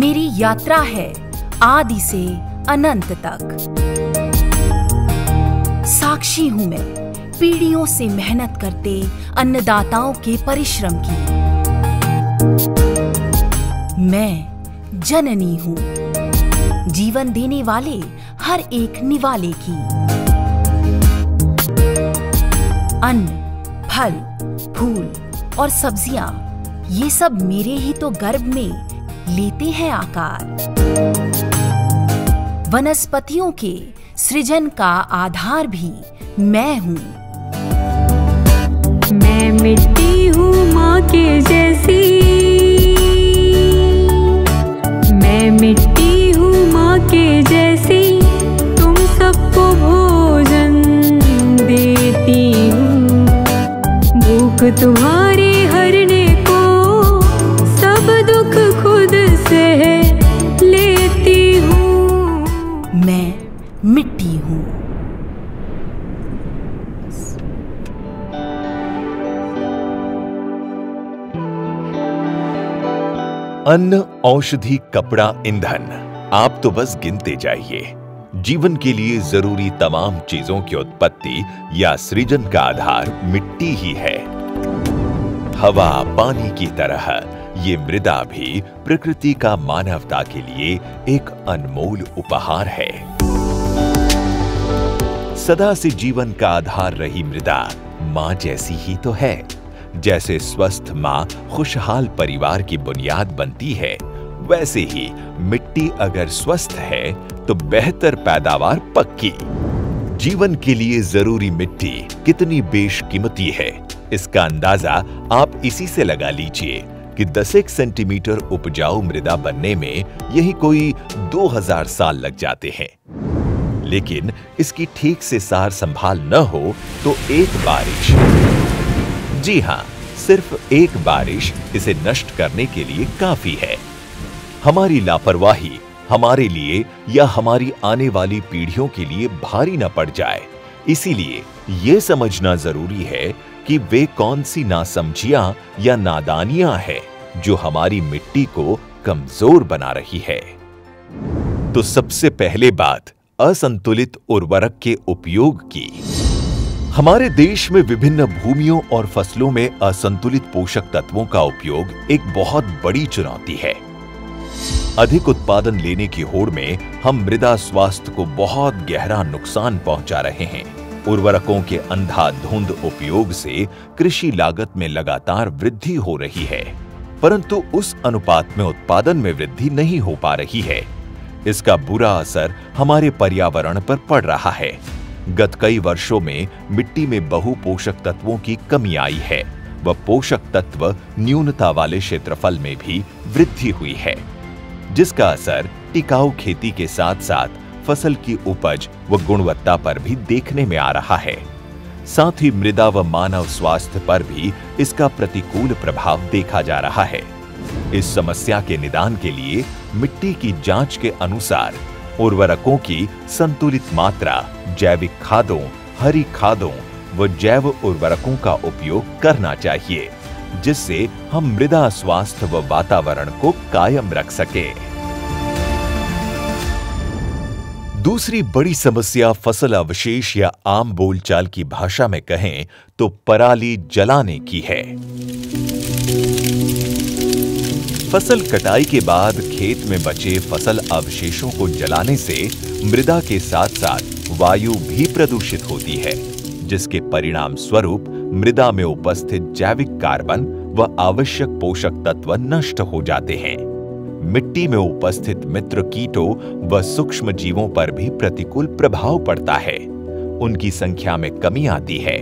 मेरी यात्रा है आदि से अनंत तक। साक्षी हूं मैं पीढ़ियों से मेहनत करते अन्नदाताओं के परिश्रम की। मैं जननी हूं जीवन देने वाले हर एक निवाले की। अन्न, फल, फूल और सब्जियां ये सब मेरे ही तो गर्भ में लेते हैं आकार। वनस्पतियों के सृजन का आधार भी मैं हूं। मैं मिट्टी हूँ माँ के जैसी, मैं मिट्टी हूँ माँ के जैसी, तुम सबको भोजन देती हूँ। भूख तुम्हारी हरने को सब दुख खुद से लेती हूँ। मैं मिट्टी हूं। अन्न, औषधि, कपड़ा, ईंधन, आप तो बस गिनते जाइए। जीवन के लिए जरूरी तमाम चीजों की उत्पत्ति या सृजन का आधार मिट्टी ही है। हवा, पानी की तरह ये मृदा भी प्रकृति का मानवता के लिए एक अनमोल उपहार है। सदा से जीवन का आधार रही मृदा मां जैसी ही तो है। जैसे स्वस्थ मां खुशहाल परिवार की बुनियाद बनती है, वैसे ही मिट्टी अगर स्वस्थ है तो बेहतर पैदावार पक्की। जीवन के लिए जरूरी मिट्टी कितनी बेशकीमती है, इसका अंदाजा आप इसी से लगा लीजिए कि 10 सेंटीमीटर उपजाऊ मृदा बनने में यही कोई 2000 साल लग जाते हैं। लेकिन इसकी ठीक से सार संभाल न हो तो एक बारिश, जी हां, सिर्फ एक बारिश इसे नष्ट करने के लिए काफी है। हमारी लापरवाही हमारे लिए या हमारी आने वाली पीढ़ियों के लिए भारी न पड़ जाए, इसीलिए यह समझना जरूरी है कि वे कौन सी नासमझियां या नादानियां हैं जो हमारी मिट्टी को कमजोर बना रही है। तो सबसे पहले बात असंतुलित उर्वरक के उपयोग की। हमारे देश में विभिन्न भूमियों और फसलों में असंतुलित पोषक तत्वों का उपयोग एक बहुत बड़ी चुनौती है। अधिक उत्पादन लेने की होड़ में हम मृदा स्वास्थ्य को बहुत गहरा नुकसान पहुंचा रहे हैं। उर्वरकों के अंधाधुंध उपयोग से कृषि लागत में लगातार वृद्धि हो रही है, परंतु उस अनुपात में उत्पादन में वृद्धि नहीं हो पा रही है। इसका बुरा असर हमारे पर्यावरण पर पड़ रहा है। गत कई वर्षों में मिट्टी में बहुपोषक तत्वों की कमी आई है व पोषक तत्व न्यूनता वाले क्षेत्रफल में भी वृद्धि हुई है, जिसका असर टिकाऊ खेती के साथ साथ फसल की उपज व गुणवत्ता पर भी देखने में आ रहा है। साथ ही मृदा व मानव स्वास्थ्य पर भी इसका प्रतिकूल प्रभाव देखा जा रहा है। इस समस्या के निदान के लिए मिट्टी की जांच के अनुसार उर्वरकों की संतुलित मात्रा, जैविक खादों, हरी खादों व जैव उर्वरकों का उपयोग करना चाहिए, जिससे हम मृदा स्वास्थ्य व वातावरण को कायम रख सके। दूसरी बड़ी समस्या फसल अवशेष या आम बोलचाल की भाषा में कहें तो पराली जलाने की है। फसल कटाई के बाद खेत में बचे फसल अवशेषों को जलाने से मृदा के साथ साथ वायु भी प्रदूषित होती है, जिसके परिणाम स्वरूप मृदा में उपस्थित जैविक कार्बन व आवश्यक पोषक तत्व नष्ट हो जाते हैं। मिट्टी में उपस्थित मित्र कीटों व सूक्ष्म जीवों पर भी प्रतिकूल प्रभाव पड़ता है। उनकी संख्या में कमी आती है।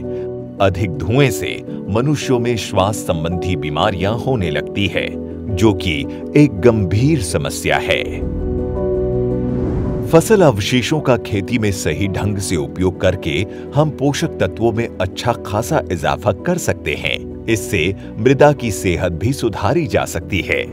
अधिक धुएं से मनुष्यों में श्वास संबंधी बीमारियां होने लगती है, जो कि एक गंभीर समस्या है। फसल अवशेषों का खेती में सही ढंग से उपयोग करके हम पोषक तत्वों में अच्छा खासा इजाफा कर सकते हैं। इससे मृदा की सेहत भी सुधारी जा सकती है।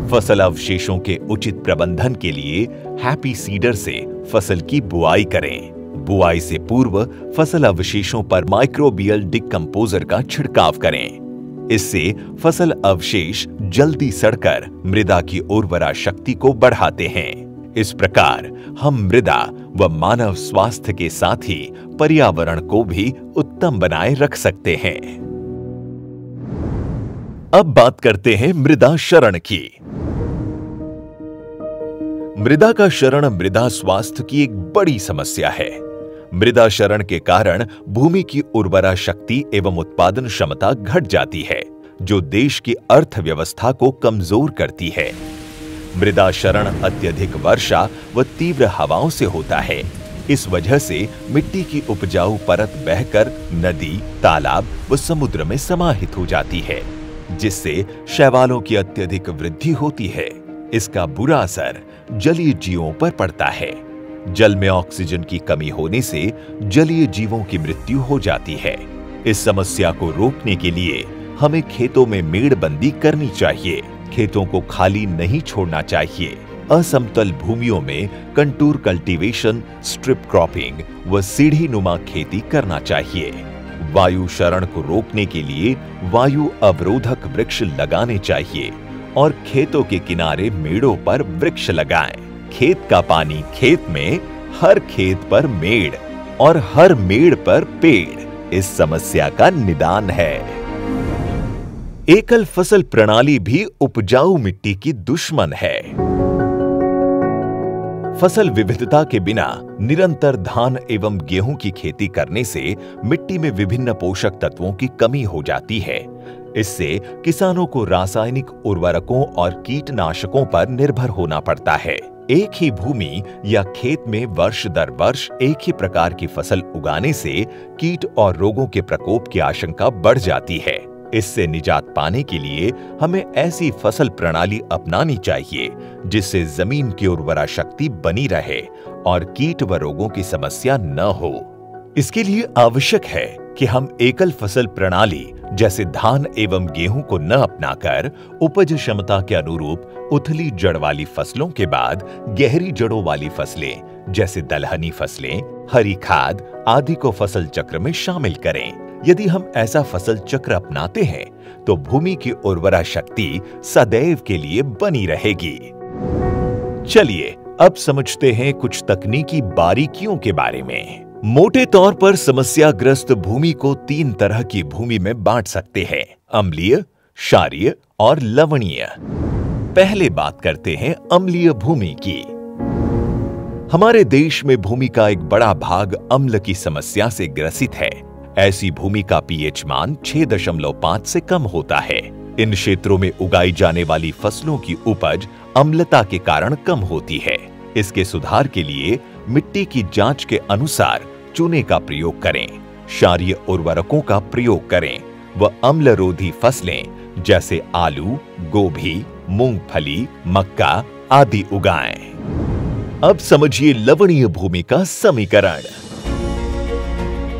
फसल अवशेषों के उचित प्रबंधन के लिए हैप्पी सीडर से फसल की बुआई करें। बुआई से पूर्व फसल अवशेषों पर माइक्रोबियल डिकम्पोजर का छिड़काव करें। इससे फसल अवशेष जल्दी सड़कर मृदा की उर्वरा शक्ति को बढ़ाते हैं। इस प्रकार हम मृदा व मानव स्वास्थ्य के साथ ही पर्यावरण को भी उत्तम बनाए रख सकते हैं। अब बात करते हैं मृदा क्षरण की। मृदा का क्षरण मृदा स्वास्थ्य की एक बड़ी समस्या है। मृदा क्षरण के कारण भूमि की उर्वरा शक्ति एवं उत्पादन क्षमता घट जाती है, जो देश की अर्थव्यवस्था को कमजोर करती है। मृदा क्षरण अत्यधिक वर्षा व तीव्र हवाओं से होता है। इस वजह से मिट्टी की उपजाऊ परत बहकर नदी, तालाब व समुद्र में समाहित हो जाती है, जिससे शैवालों की अत्यधिक वृद्धि होती है। इसका बुरा असर जलीय जीवों पर पड़ता है। जल में ऑक्सीजन की कमी होने से जलीय जीवों की मृत्यु हो जाती है। इस समस्या को रोकने के लिए हमें खेतों में मेड़बंदी करनी चाहिए। खेतों को खाली नहीं छोड़ना चाहिए। असमतल भूमियों में कंटूर कल्टीवेशन, स्ट्रिप क्रॉपिंग व सीढ़ी नुमा खेती करना चाहिए। वायु क्षरण को रोकने के लिए वायु अवरोधक वृक्ष लगाने चाहिए और खेतों के किनारे मेड़ों पर वृक्ष लगाएं। खेत का पानी खेत में, हर खेत पर मेड़ और हर मेड़ पर पेड़ इस समस्या का निदान है। एकल फसल प्रणाली भी उपजाऊ मिट्टी की दुश्मन है। फसल विविधता के बिना निरंतर धान एवं गेहूं की खेती करने से मिट्टी में विभिन्न पोषक तत्वों की कमी हो जाती है। इससे किसानों को रासायनिक उर्वरकों और कीटनाशकों पर निर्भर होना पड़ता है। एक ही भूमि या खेत में वर्ष दर वर्ष एक ही प्रकार की फसल उगाने से कीट और रोगों के प्रकोप की आशंका बढ़ जाती है। इससे निजात पाने के लिए हमें ऐसी फसल प्रणाली अपनानी चाहिए जिससे जमीन की उर्वरा शक्ति बनी रहे और कीट व रोगों की समस्या न हो। इसके लिए आवश्यक है कि हम एकल फसल प्रणाली जैसे धान एवं गेहूं को न अपनाकर उपज क्षमता के अनुरूप उथली जड़ वाली फसलों के बाद गहरी जड़ों वाली फसलें जैसे दलहनी फसलें, हरी खाद आदि को फसल चक्र में शामिल करें। यदि हम ऐसा फसल चक्र अपनाते हैं तो भूमि की उर्वरा शक्ति सदैव के लिए बनी रहेगी। चलिए अब समझते हैं कुछ तकनीकी बारीकियों के बारे में। मोटे तौर पर समस्याग्रस्त भूमि को 3 तरह की भूमि में बांट सकते हैं: अम्लीय, क्षारीय और लवणीय। पहले बात करते हैं अम्लीय भूमि की। हमारे देश में भूमि का एक बड़ा भाग अम्ल की समस्या से ग्रसित है। ऐसी भूमि का पीएच मान 6.5 से कम होता है। इन क्षेत्रों में उगाई जाने वाली फसलों की उपज अम्लता के कारण कम होती है। इसके सुधार के लिए मिट्टी की जांच के अनुसार चूने का प्रयोग करें, क्षारीय उर्वरकों का प्रयोग करें व अम्लरोधी फसलें जैसे आलू, गोभी, मूंगफली, मक्का आदि उगाएं। अब समझिए लवणीय भूमि का समीकरण।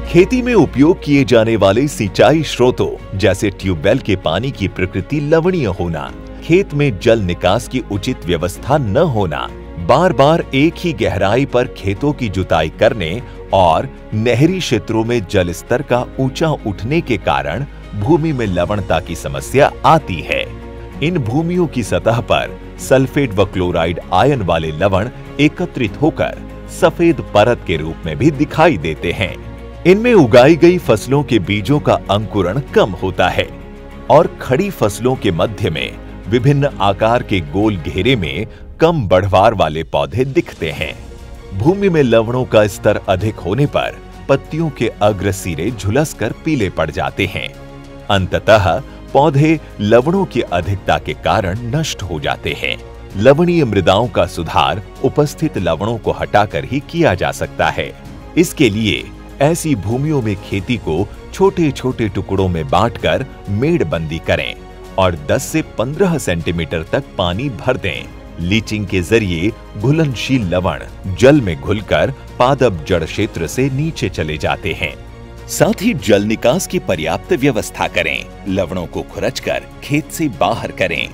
खेती में उपयोग किए जाने वाले सिंचाई स्रोतों जैसे ट्यूबवेल के पानी की प्रकृति लवणीय होना, खेत में जल निकास की उचित व्यवस्था न होना, बार बार एक ही गहराई पर खेतों की जुताई करने और नहरी क्षेत्रों में जल स्तर का ऊंचा उठने के कारण भूमि में लवणता की समस्या आती है। इन भूमियों की सतह पर सल्फेट व क्लोराइड आयन वाले लवण एकत्रित होकर सफेद परत के रूप में भी दिखाई देते हैं। इनमें उगाई गई फसलों के बीजों का अंकुरण कम होता है और खड़ी फसलों के मध्य में विभिन्न आकार के गोल घेरे में कम बढ़वार वाले पौधे दिखते हैं। भूमि में लवणों का स्तर अधिक होने पर पत्तियों के अग्र सिरे झुलसकर पीले पड़ जाते हैं। अंततः पौधे लवणों की अधिकता के कारण नष्ट हो जाते हैं। लवणीय मृदाओं का सुधार उपस्थित लवणों को हटाकर ही किया जा सकता है। इसके लिए ऐसी भूमियों में खेती को छोटे छोटे टुकड़ों में बांटकर मेड़बंदी करें और 10 से 15 सेंटीमीटर तक पानी भर दें। लीचिंग के जरिए घुलनशील लवण जल में घुलकर पादप जड़ क्षेत्र से नीचे चले जाते हैं। साथ ही जल निकास की पर्याप्त व्यवस्था करें। लवणों को खुरचकर खेत से बाहर करें।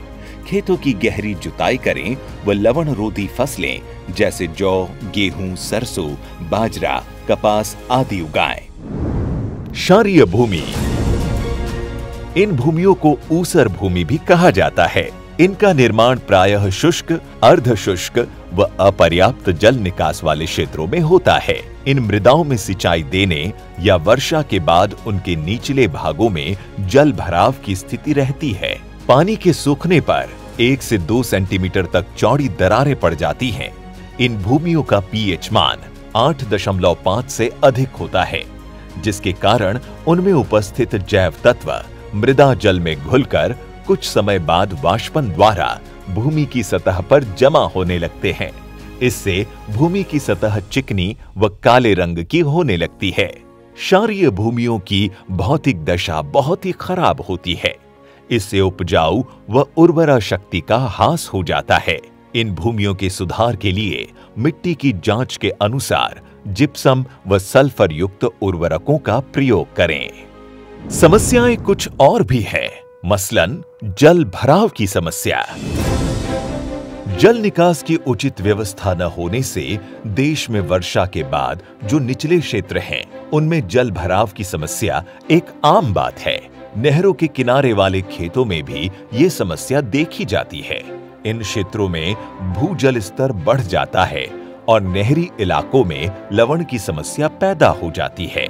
खेतों की गहरी जुताई करें व लवण रोधी फसलें जैसे जौ, गेहूं, सरसों, बाजरा, कपास आदि उगाएं। क्षारीय भूमि। इन भूमियों को ऊसर भूमि भी कहा जाता है। इनका निर्माण प्रायः शुष्क, अर्ध शुष्क व अपर्याप्त जल निकास वाले क्षेत्रों में होता है। इन मृदाओं में सिंचाई देने या वर्षा के बाद उनके निचले भागों में जल भराव की स्थिति रहती है। पानी के सूखने पर 1 से 2 सेंटीमीटर तक चौड़ी दरारें पड़ जाती हैं। इन भूमियों का पीएच मान 8.5 से अधिक होता है, जिसके कारण उनमें उपस्थित जैव तत्व मृदा जल में घुलकर कुछ समय बाद वाष्पन द्वारा भूमि की सतह पर जमा होने लगते हैं। इससे भूमि की सतह चिकनी व काले रंग की होने लगती है। क्षारीय भूमियों की भौतिक दशा बहुत ही खराब होती है। इससे उपजाऊ व उर्वरा शक्ति का ह्रास हो जाता है। इन भूमियों के सुधार के लिए मिट्टी की जांच के अनुसार जिप्सम व सल्फर युक्त उर्वरकों का प्रयोग करें। समस्याएं कुछ और भी है, मसलन जल भराव की समस्या। जल निकास की उचित व्यवस्था न होने से देश में वर्षा के बाद जो निचले क्षेत्र हैं, उनमें जल भराव की समस्या एक आम बात है। नहरों के किनारे वाले खेतों में भी ये समस्या देखी जाती है। इन क्षेत्रों में भूजल स्तर बढ़ जाता है और नहरी इलाकों में लवण की समस्या पैदा हो जाती है।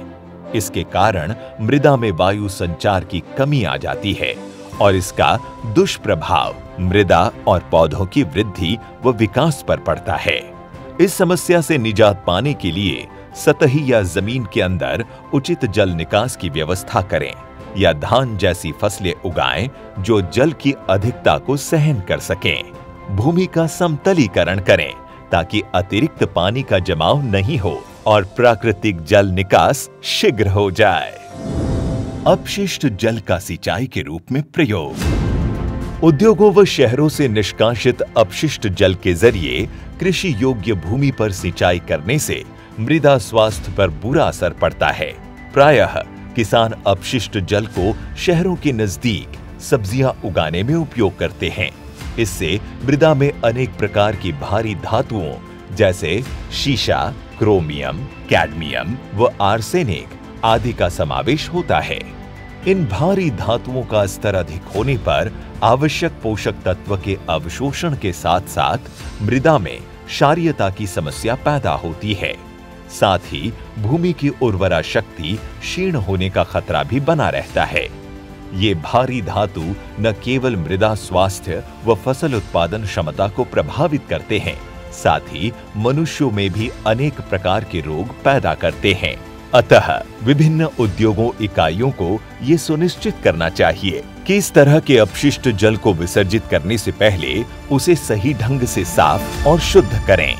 इसके कारण मृदा में वायु संचार की कमी आ जाती है और इसका दुष्प्रभाव मृदा और पौधों की वृद्धि व विकास पर पड़ता है। इस समस्या से निजात पाने के लिए सतही या जमीन के अंदर उचित जल निकास की व्यवस्था करें या धान जैसी फसलें उगाएं जो जल की अधिकता को सहन कर सकें। भूमि का समतलीकरण करें ताकि अतिरिक्त पानी का जमाव नहीं हो और प्राकृतिक जल निकास शीघ्र हो जाए। अपशिष्ट जल का सिंचाई के रूप में प्रयोग। उद्योगों व शहरों से निष्कासित अपशिष्ट जल के जरिए कृषि योग्य भूमि पर सिंचाई करने से मृदा स्वास्थ्य पर बुरा असर पड़ता है। प्रायः किसान अपशिष्ट जल को शहरों के नजदीक सब्जियां उगाने में उपयोग करते हैं। इससे मृदा में अनेक प्रकार की भारी धातुओं जैसे शीशा, क्रोमियम, कैडमियम व आर्सेनिक आदि का समावेश होता है। इन भारी धातुओं का स्तर अधिक होने पर आवश्यक पोषक तत्व के अवशोषण के साथ साथ मृदा में क्षारीयता की समस्या पैदा होती है। साथ ही भूमि की उर्वरा शक्ति क्षीण होने का खतरा भी बना रहता है। ये भारी धातु न केवल मृदा स्वास्थ्य व फसल उत्पादन क्षमता को प्रभावित करते हैं, साथ ही मनुष्यों में भी अनेक प्रकार के रोग पैदा करते हैं। अतः विभिन्न उद्योगों इकाइयों को ये सुनिश्चित करना चाहिए कि इस तरह के अपशिष्ट जल को विसर्जित करने से पहले उसे सही ढंग से साफ और शुद्ध करें।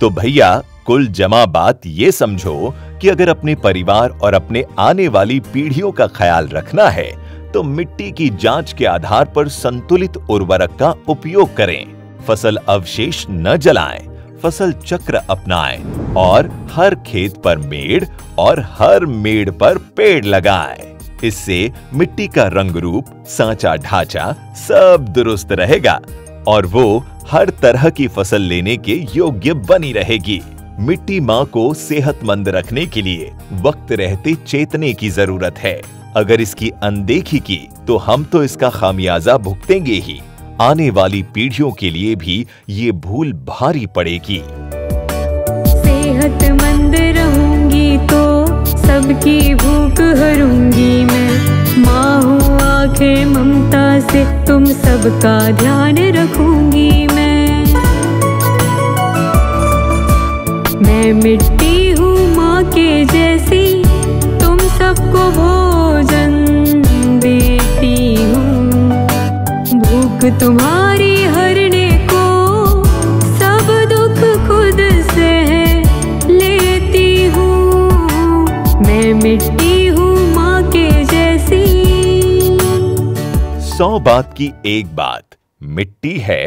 तो भैया कुल जमा बात ये समझो कि अगर अपने परिवार और अपने आने वाली पीढ़ियों का ख्याल रखना है तो मिट्टी की जांच के आधार पर संतुलित उर्वरक का उपयोग करें, फसल अवशेष न जलाएं, फसल चक्र अपनाएं और हर खेत पर मेड़ और हर मेड़ पर पेड़ लगाएं। इससे मिट्टी का रंग रूप, सांचा ढांचा सब दुरुस्त रहेगा और वो हर तरह की फसल लेने के योग्य बनी रहेगी। मिट्टी माँ को सेहतमंद रखने के लिए वक्त रहते चेतने की जरूरत है। अगर इसकी अनदेखी की तो हम तो इसका खामियाजा भुगतेंगे ही। आने वाली पीढ़ियों के लिए भी ये भूल भारी पड़ेगी। सेहतमंद रहूंगी तो सबकी भूख हरूंगी मैं। माँ हूँ आंखें ममता से तुम सबका ध्यान रखूंगी मैं। मैं मिट्टी हूँ माँ के जैसी, तुम सबको भोजन देती हूँ। भूख तुम्हारी हरने को सब दुख खुद से लेती हूँ। मैं मिट्टी हूँ माँ के जैसी। 100 बात की एक बात, मिट्टी है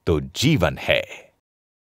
तो जीवन है।